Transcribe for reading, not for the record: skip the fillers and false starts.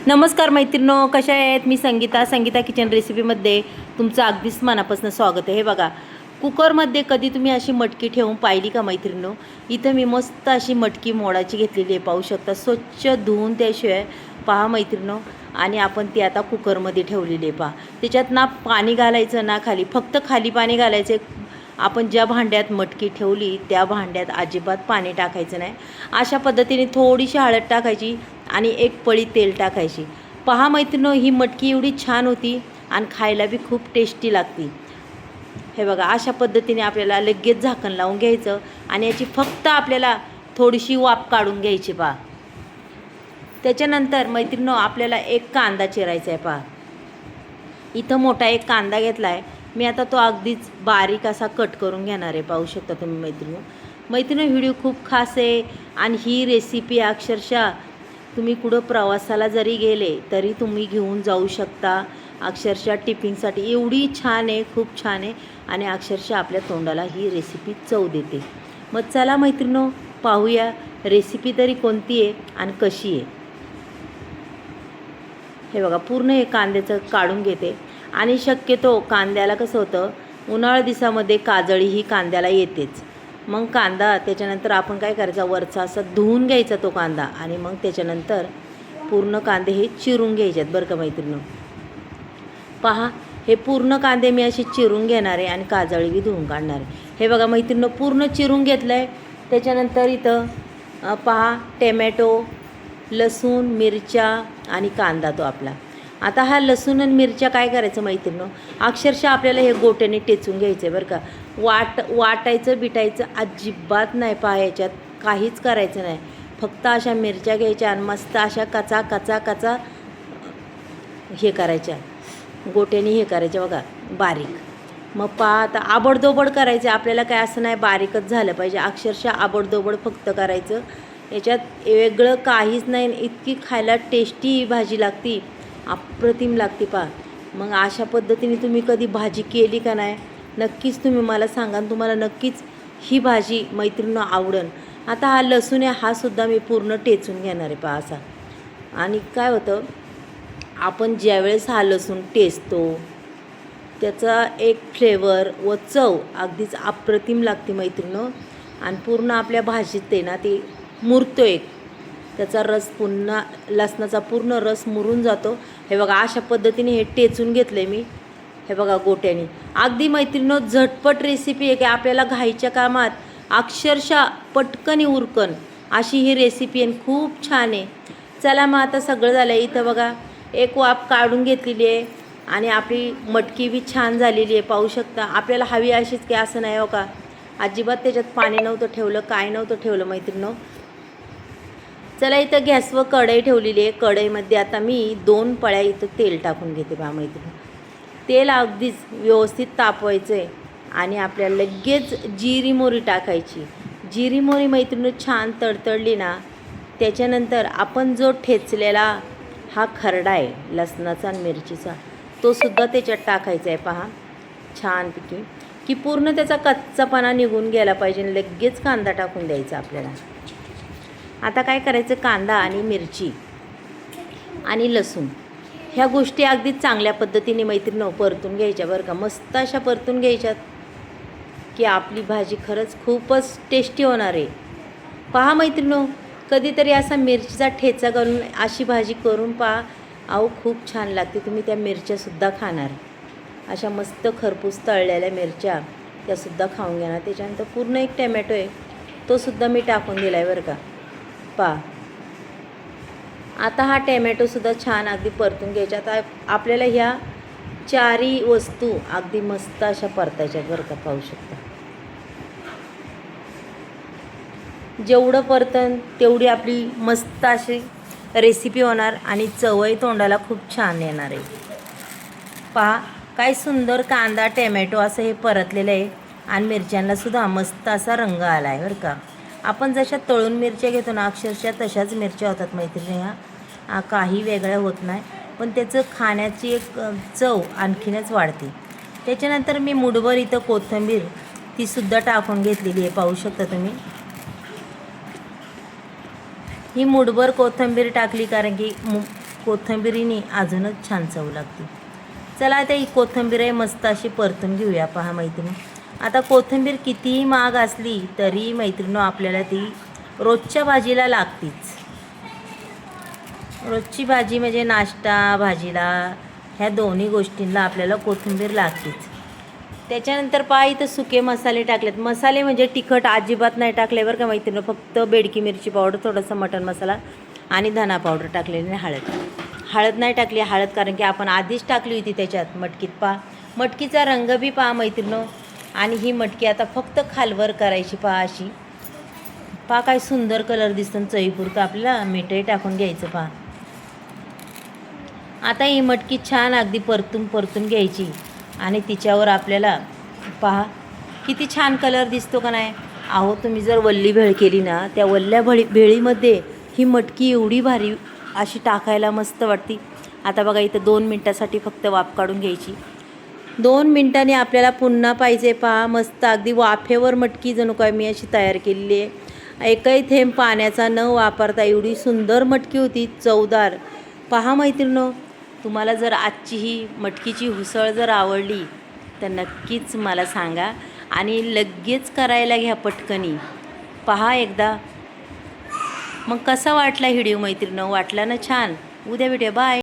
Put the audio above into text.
नमस्कार मैत्रिणो, कशा आहेत? मी संगीता किचन रेसिपीमध्ये तुमचं अगदीच मनापासून स्वागत आहे. हे बघा, कुकरमध्ये कधी तुम्ही अशी मटकी ठेवून पाहिली का मैत्रिणो? इथं मी मस्त अशी मटकी मोडाची घेतलेली आहे, पाहू शकता. स्वच्छ धुवून त्याशिवाय पहा मैत्रिणो. आणि आपण ती आता कुकरमध्ये ठेवलेली आहे. पहा, त्याच्यात ना पाणी घालायचं ना खाली, फक्त खाली पाणी घालायचं. आपण ज्या भांड्यात मटकी ठेवली त्या भांड्यात अजिबात पाणी टाकायचं नाही. अशा पद्धतीने थोडीशी हळद टाकायची आणि एक पळी तेल टाकायची. पहा मैत्रिणो, ही मटकी एवढी छान होती आणि खायला बी खूप टेस्टी लागती. हे बघा, अशा पद्धतीने आपल्याला लगेच झाकण लावून घ्यायचं आणि याची फक्त आपल्याला थोडीशी वाफ काढून घ्यायची. पहा, त्याच्यानंतर मैत्रिणो आपल्याला एक कांदा चिरायचा आहे. पहा, इथं मोठा एक कांदा घेतला आहे मी. आता तो अगदीच बारीक असा कट करून घेणार आहे, पाहू शकता तुम्ही मैत्रिणो. व्हिडिओ खूप खास आहे आणि ही रेसिपी अक्षरशः तुम्ही कुठं प्रवासाला जरी गेले तरी तुम्ही घेऊन जाऊ शकता. अक्षरशः टिफिनसाठी एवढी छान आहे, खूप छान आहे आणि अक्षरशः आपल्या तोंडाला ही रेसिपी चव देते. मग चला मैत्रिणो, पाहूया रेसिपी तरी कोणती आहे आणि कशी आहे. हे बघा, पूर्ण हे कांद्याचं काढून घेते. आणि शक्यतो कांद्याला कसं होतं, उन्हाळ्या दिवसामध्ये काजळी ही कांद्याला येतेच. मग कांदा त्याच्यानंतर आपण काय करायचा, वरचा असा धुवून घ्यायचा तो कांदा आणि मग त्याच्यानंतर पूर्ण कांदे हे चिरून घ्यायच्यात बरं का मैत्रिणी. पहा, हे पूर्ण कांदे मी असे चिरून घेणार आहे आणि काजळी बी धुवून काढणार आहे. हे बघा मैत्रिणी, पूर्ण चिरून घेतलं आहे. त्याच्यानंतर इथं पहा, टॅमॅटो, लसूण, मिरच्या आणि कांदा तो आपला. आता हा लसूण आणि मिरच्या काय करायचं मैत्रिणीनो, अक्षरशः आपल्याला हे गोट्याने टेचून घ्यायचं आहे बरं का. वाटायचं बिटायचं अजिबात नाही. पहा, याच्यात काहीच करायचं नाही. फक्त अशा मिरच्या घ्यायच्या आणि मस्त अशा कचा हे करायच्या, गोट्याने हे करायच्या बघा, बारीक. मग पहा, आता आबडधोबड करायचं आपल्याला. काय असं नाही बारीकच झालं पाहिजे, अक्षरशः आबडधोबड फक्त करायचं. याच्यात वेगळं काहीच नाही. इतकी खायला टेस्टी ही भाजी लागती, अप्रतिम लागते. पहा, मग अशा पद्धतीने तुम्ही कधी भाजी केली का नाही, नक्कीच तुम्ही मला सांगा. तुम्हाला नक्कीच ही भाजी मैत्रिणींना आवडेल. आता हा लसूण आहे, हा सुद्धा मी पूर्ण टेचून घेणार आहे. पहा असा. आणि काय होतं, आपण ज्यावेळेस हा लसूण टेचतो त्याचा एक फ्लेवर व चव अगदीच अप्रतिम लागते मैत्रिणींनो. आणि पूर्ण आपल्या भाजीत ते ना ते मुरतो, एक त्याचा रस, पुन्हा लसणाचा पूर्ण रस मुरून जातो. हे बघा, अशा पद्धतीने हे टेचून घेतलं आहे मी. हे बघा, गोट्याने. अगदी मैत्रिणींनो, झटपट रेसिपी आहे की आपल्याला घाईच्या कामात अक्षरशः पटकन उरकन अशी ही रेसिपी आहे, खूप छान आहे. चला मग, आता सगळं झालं आहे. इथं बघा, एक वाफ काढून घेतलेली आहे आणि आपली मटकी बी छान झालेली आहे, पाहू शकता. आपल्याला हवी अशीच की असं नाही हो का, अजिबात त्याच्यात पाणी नव्हतं ठेवलं, काय नव्हतं ठेवलं मैत्रिणींनो. चला, इथं गॅसवर कढई ठेवलेली आहे. कढईमध्ये आता मी 2 पळ्या इथं तेल टाकून घेते. पहा मैत्रिणी, तेल अगदीच व्यवस्थित तापवायचं आहे आणि आपल्याला लगेच जिरी मोहरी टाकायची. जिरी मोहरी मैत्रिणी छान तडतडली ना, त्याच्यानंतर आपण जो ठेचलेला हा खरडा आहे लसणाचा आणि मिरचीचा, तो सुद्धा त्याच्यात टाकायचा आहे. पहा, छानपैकी की पूर्ण त्याचा कच्चापणा निघून गेला पाहिजे. लगेच कांदा टाकून द्यायचा आपल्याला. आता काय करायचं, कांदा आणि मिरची आणि लसूण ह्या गोष्टी अगदी चांगल्या पद्धतीने मैत्रिणींनो परतून घ्यायच्या बरं का. मस्त अशा परतून घ्यायच्यात की आपली भाजी खरंच खूपच टेस्टी होणार आहे. पहा मैत्रिणींनो, कधीतरी असा मिरचीचा ठेचा घालून अशी भाजी करून पहा, अहो खूप छान लागते. तुम्ही त्या मिरच्यासुद्धा खाणार, अशा मस्त खरपूस तळलेल्या मिरच्या त्यासुद्धा खाऊन घेणार. त्याच्यानंतर पूर्ण एक टॅमॅटो आहे, तो सुद्धा मी टाकून दिला आहे बरं का. पहा, आता हा टॅमॅटोसुद्धा छान अगदी परतून घ्यायचा. आता आपल्याला ह्या 4ही वस्तू अगदी मस्त अशा परतायच्या बरं का, पाहू शकता. जेवढं परतन तेवढी आपली मस्त अशी रेसिपी होणार आणि चवही तोंडाला खूप छान येणार आहे. पहा, काय सुंदर कांदा टॅमॅटो असं हे परतलेलं आहे आणि मिरच्यांनासुद्धा मस्त असा रंग आला आहे बरं का. आपण जशा तळून मिरच्या घेतो ना, अक्षरशः तशाच मिरच्या होतात मैत्रिणी. ह्या काही वेगळ्या होत नाही, पण त्याचं खाण्याची एक चव आणखीनच वाढते. त्याच्यानंतर मी मुठभर इथं कोथिंबीर तीसुद्धा टाकून घेतलेली आहे, पाहू शकता तुम्ही. ही मुठभर कोथिंबीर टाकली कारण की कोथिंबिरीने अजूनच छान चव लागते. चला आता ही कोथिंबीर आहे मस्त अशी परतून घेऊया. पहा मैत्रिणी, आता कोथिंबीर कितीही महाग असली तरी मैत्रिणी आपल्याला ती रोजच्या भाजीला लागतीच. रोजची भाजी म्हणजे नाश्ता भाजीला ह्या दोन्ही गोष्टींना आपल्याला कोथिंबीर लागतेच. त्याच्यानंतर पहा इथं सुके मसाले टाकलेत. मसाले म्हणजे तिखट अजिबात नाही टाकले बरं का मैत्रिणी, फक्त बेडकी मिरची पावडर, थोडासा मटण मसाला आणि धना पावडर टाकलेली आणि हळद नाही टाकली. हळद कारण की आपण आधीच टाकली होती त्याच्यात मटकीत. पहा मटकीचा रंग बी पहा मैत्रिणी. आणि ही मटकी आता फक्त खालवर करायची. पहा अशी, पहा काय सुंदर कलर दिसतं. चवीपुरतं आपल्याला मीठही टाकून घ्यायचं. पहा आता ही मटकी छान अगदी परतून घ्यायची आणि तिच्यावर आपल्याला पहा किती छान कलर दिसतो का नाही. अहो तुम्ही जर वल्ली भेळ केली ना, त्या वल्ल्या भेळीमध्ये ही मटकी एवढी भारी अशी टाकायला मस्त वाटते. आता बघा इथं 2 मिनटासाठी फक्त वाफ काढून घ्यायची. 2 मिनटांनी आपल्याला पुन्हा पाहिजे. पहा मस्त अगदी वाफेवर मटकी जणू काय मी अशी तयार केलेली आहे. एकही थेंब पाण्याचा न वापरता एवढी सुंदर मटकी होती, चवदार. पहा मैत्रिणो, तुम्हाला जर आजची ही मटकीची उसळ जर आवडली तर नक्कीच मला सांगा आणि लगेच करायला घ्या पटकनी. पहा एकदा. मग कसा वाटला व्हिडिओ मैत्रिणो? वाटला ना छान? उद्या भेटूया. बाय.